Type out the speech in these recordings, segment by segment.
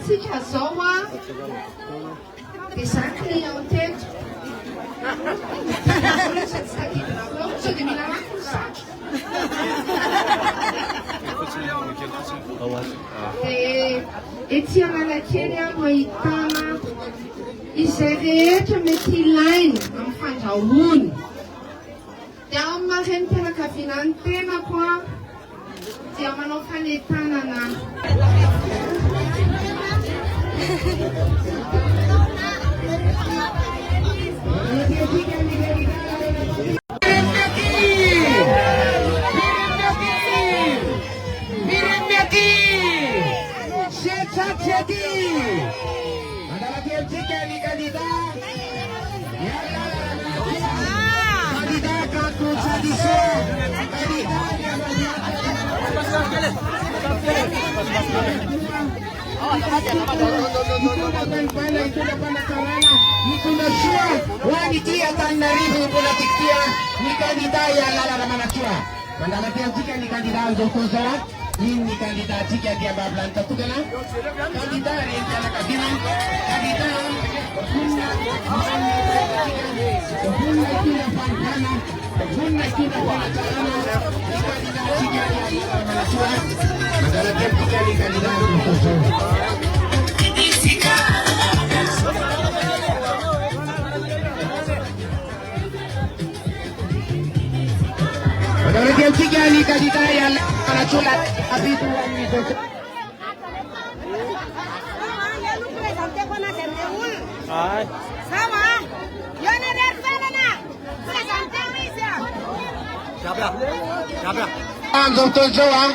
tsika zao a dia za client teto sao dia mila rako ny saky dia ety Analakely a no ahitana izay rehetra mety ilaina amin'ny fandrahoana dia ao amin'ny renim-pianakaviana ny tenako a dia manao fanentanana Wanitia Tanarivu Politikia ni kandidat yang lala manachua. Mandala jika ni kandidat Zokozora, ini kandidat jika dia bablan tetugana. Kandidat yang jalan kabinan, kandidat Bunga tidak pantana, bunga tidak pantana. Kandidat jika dia lala manachua. Mandala jika ni kandidat Zokozora. Kalau dia tiga ni kandidat yang para culat habis tu ni tu. Hai. Sama. Yang ni dari sana nak. Sudah sampai ni siap. Siap ya. Siap ya. Anjung tu jauh.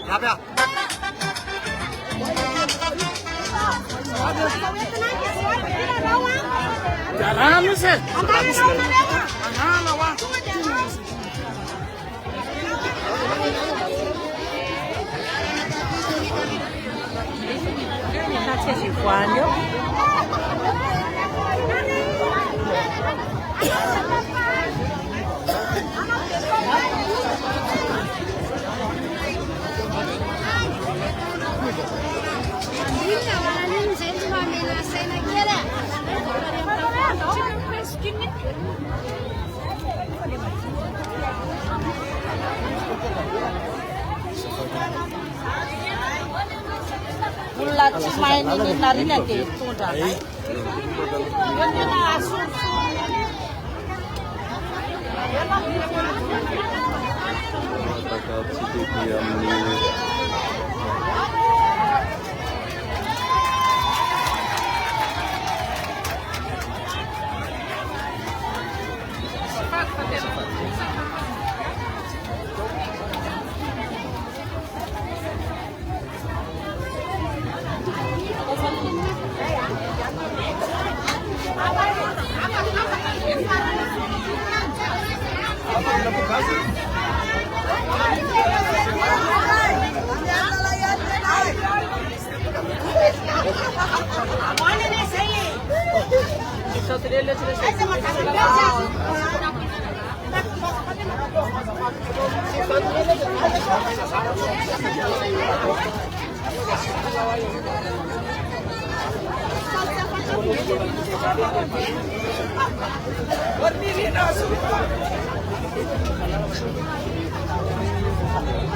Siap ya. Jalan ni sih. Jalan awak. Saya喜欢哟。Bulat main ini nari nanti itu dah. Ini langsung.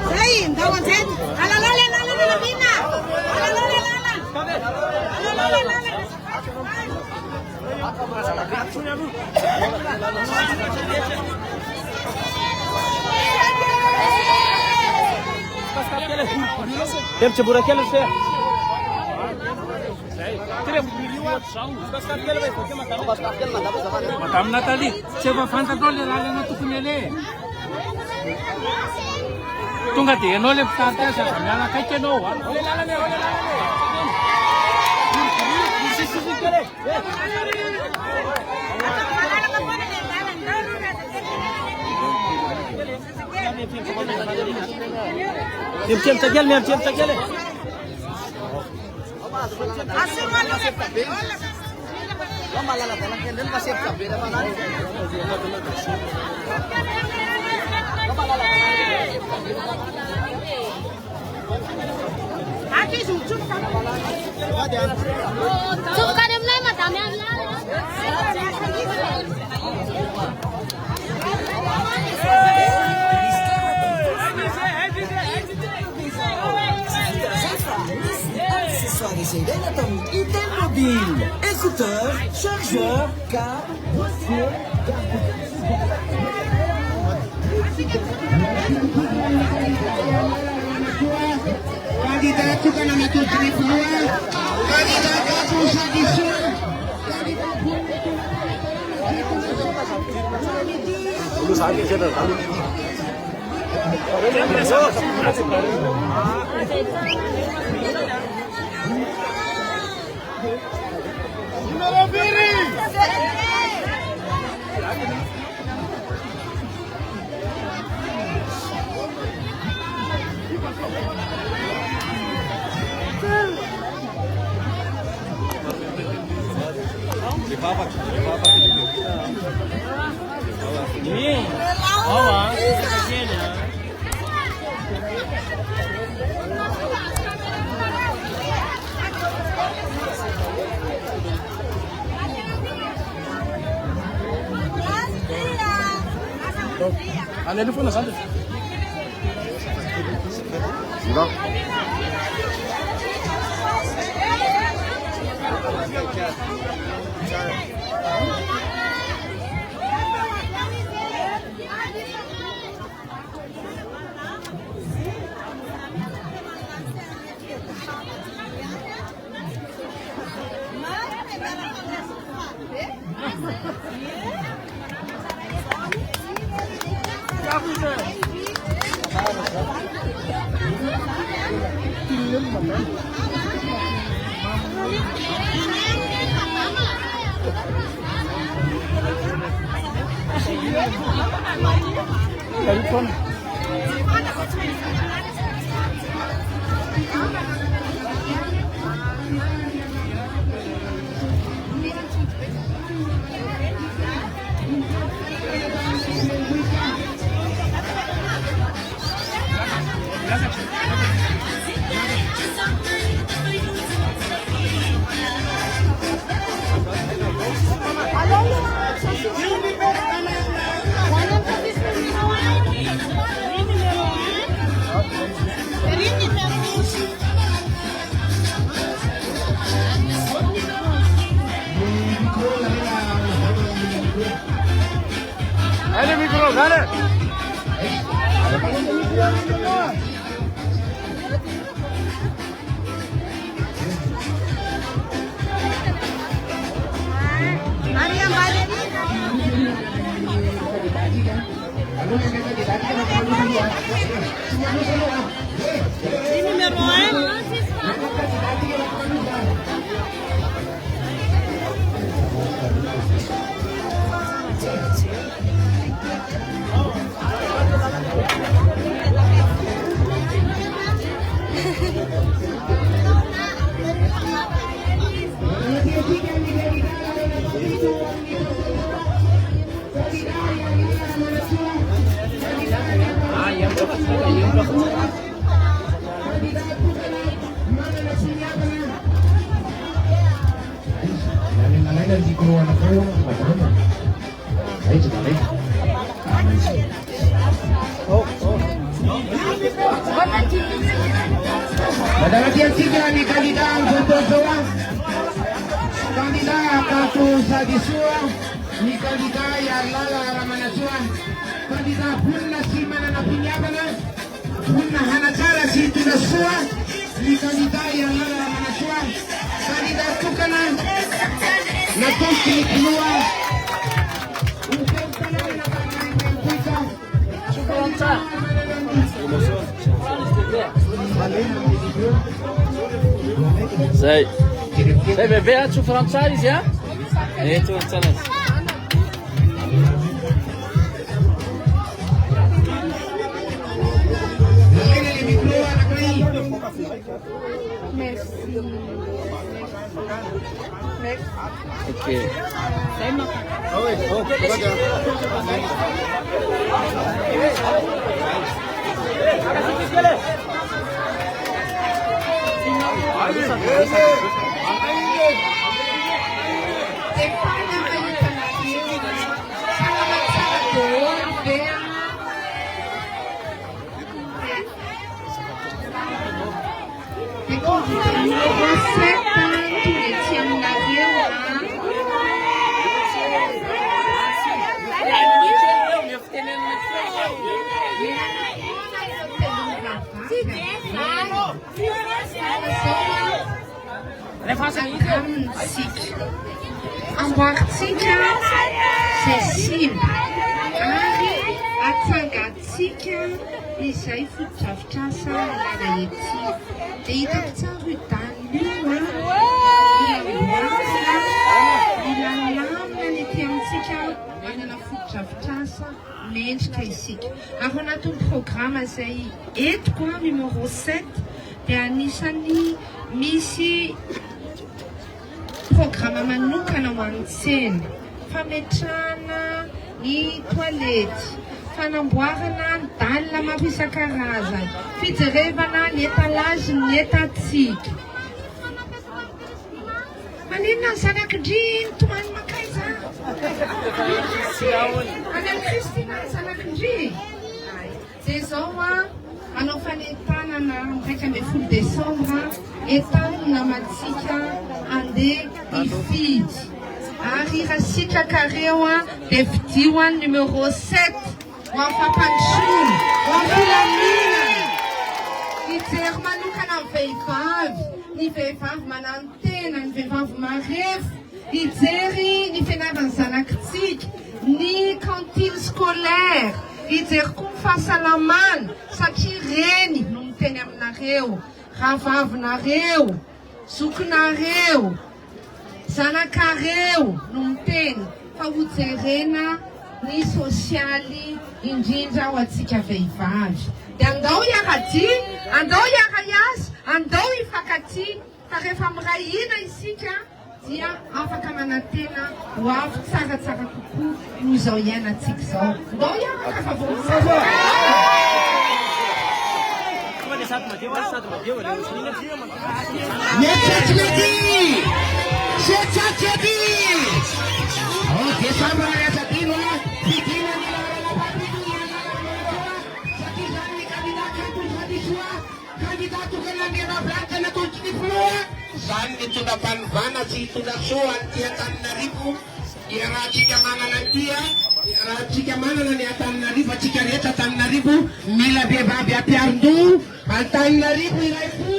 Zain, kawan Zain, alalole lala bina, alalole lala, alalole lala. Tem cebura aquele você. Matam na tali. Siapa fanta dole lala na tu punya le. Tunggu dia nolep starter siapa? Nyala kacau no. Oleh lala ne, oleh lala ne. Sisi kere. Cium tegel, mem cium tegel. Asal mana? Lama lala telah kendel kasih apa? Beda mana? Lama lala. Aki susu. chụp cái đêm nay mà tao mẹ Accessoires électroniques item mobile, écouteurs, chargeurs, câbles, boîtier, Kandidat juga nama Tutri Puan, kandidat Kapus Adisun, Ano po na saan? Diba? Telepon. Hadi mikro, hadi. Hari yang balik ni. Ini meroen. Pada latihan 3 ni kandidat untuk seorang kandidat Kapus Adisun, ni kandidat Yarlala Ramanasuan, kandidat Punna Simana Napinyabana, Punna Hanachara Sitinasua, ni kandidat Yarlala Ramanasuan, kandidat Tukana, Natuski keluar. Untuk tanah nak main kita. Sei beber tu franchise ya? Itu sana. Okey. Stefana Mahitanareo, salamat tsara daholo Vera. E convite numero 7, tulici aminareo amboaritsika Cécile ary atsangatsika izay fotodrafitrasa ilana ety dia hitako tsara io danio ilalamina ny ety amintsika manana fotodrafitrasa mendrika isika ary anatin'ny programma izay etiko numéro 7 dia anisany misy programme manokana ho an'ny tsena fametrahana ny toalety fanamboarana ny dalina maro isan-karazany fijerevana ny étalage ny etatsika maninona ny zanakindry tomany makaiza any amin'ny Kristina ny zanakindry dia zao manao fanentanana raika ambin'ny 10 Desambra entanina matsika andeha hifidy ary raha sitrakareo dia vidio numéro 7 ho amin'ny fampandrosoana ho amin'ny filamina hijery manokana ny vehivavy manantena ny vehivavy marefo hijery ny fianarany zanakitsika ny cantine scolaire hijery koa ny fahasalamana satria reny no miteny aminareo ravavinareo zokinareo zanakareo no miteny fa hojerena ny sosialy indrindra ho atsika vehivavy dia andao hiaradia andao hiara-iasa andao hifankatia fa rehefa mirahina isika dia afaka manantena ho avy tsaratsara kokoa no izao iainantsika zao andao hiaraka fa Zany mitondra mpanivana sy hitondra soa anty Antananarivo dia raha tsika manana antia raha tsika manana ny Antananarivo atsika rehetra Antananarivo mila vehivavy ampiaro-do Antananarivo iray fo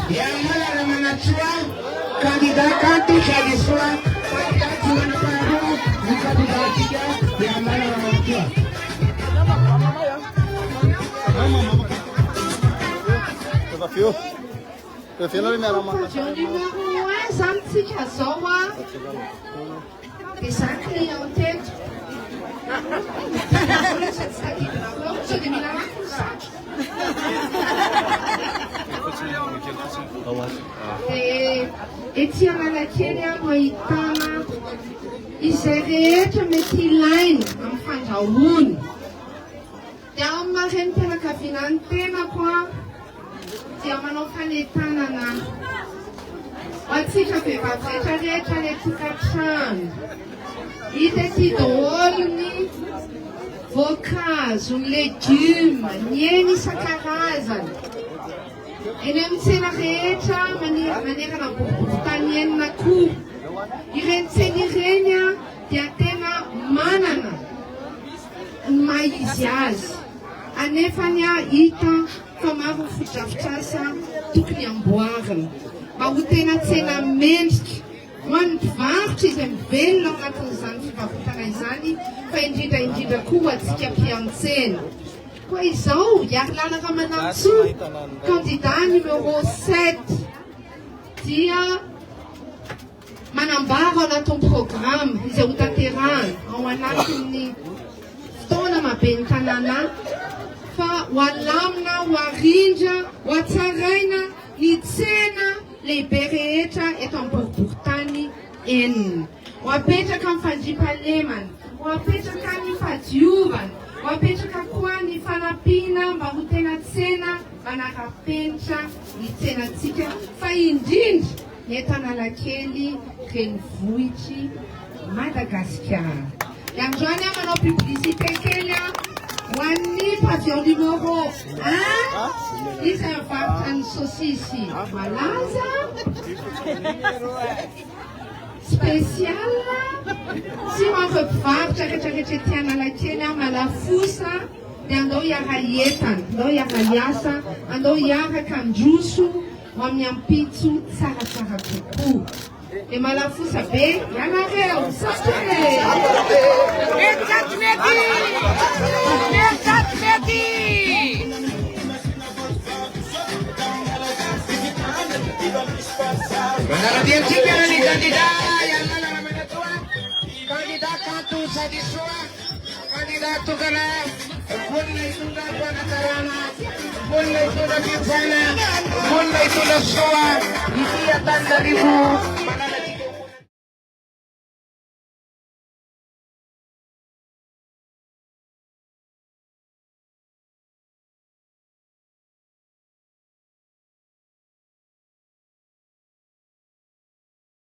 yang malah menacua kandidat kantor jadi surat kandidat juga baru bukan tidak tiga yang malah menacua. Ety Analakely no ahitana izay rehetra mety ilaina amin'ny fandrahoana. Dia amin'ny marem-pianakaviana ny tenako dia manao fanentanana ho antsika vehivavy rehetrarehetra ny tokantrano. Hita ety daholo ny voankazo, ny legioma, ny hena isan-karazany. Eny amin'ny tsena rehetra manerana boriboritany enina koa. Ireny tsena ireny dia tena manana ny maha izy azy. Anefany hita fa maro ny fodrafitrasa tokony amboarina mba ho tena tsena mendrika ho an'ny mpivarotra izay mivelona ao anatin'izany fivarotana izany fa indrindra koa ho antsika mpiantsena. Koa izao Yarlala Ramanantsoa, candidat numéro 7 dia manambara ao anatin'ny programme izay ho tanterahana ao anatin'ny fotoana mahaben'ny tanàna fa ho alamina, ho arindra, ho atsaraina ny tsena lehibe rehetra eto am-boriboritany enina. Ho apetraka amin'ny fandriampahalemana, ho apetraka ny fadiovana, ho apetraka koa ny fanampiana mba ho tena tsena manara-penitra ny tsenantsika fa indrindra ny eto Analakely renivohitry Madagasikara. Androany aho manao publicité kely ho an'ny pavillon numéro 1 izay mivarotra ny saosisy malaza spécial sy mampa mpivarotra rehetrarehetra ety Analakely malafosa dia andao hiara entana, andao hiara hiasa, andao hiaraka androso ho amin'ny ampitso tsaratsara kokoa. Dia malafosa be ianareo sastre Manaratiantsika ny candidat Yarlala Ramanantsoa, candidat kanto sady soa, candidat tokana vonina hitondra fanatsarana, vonina hitondra fiofana, vonina hitondra soa ity Antananarivo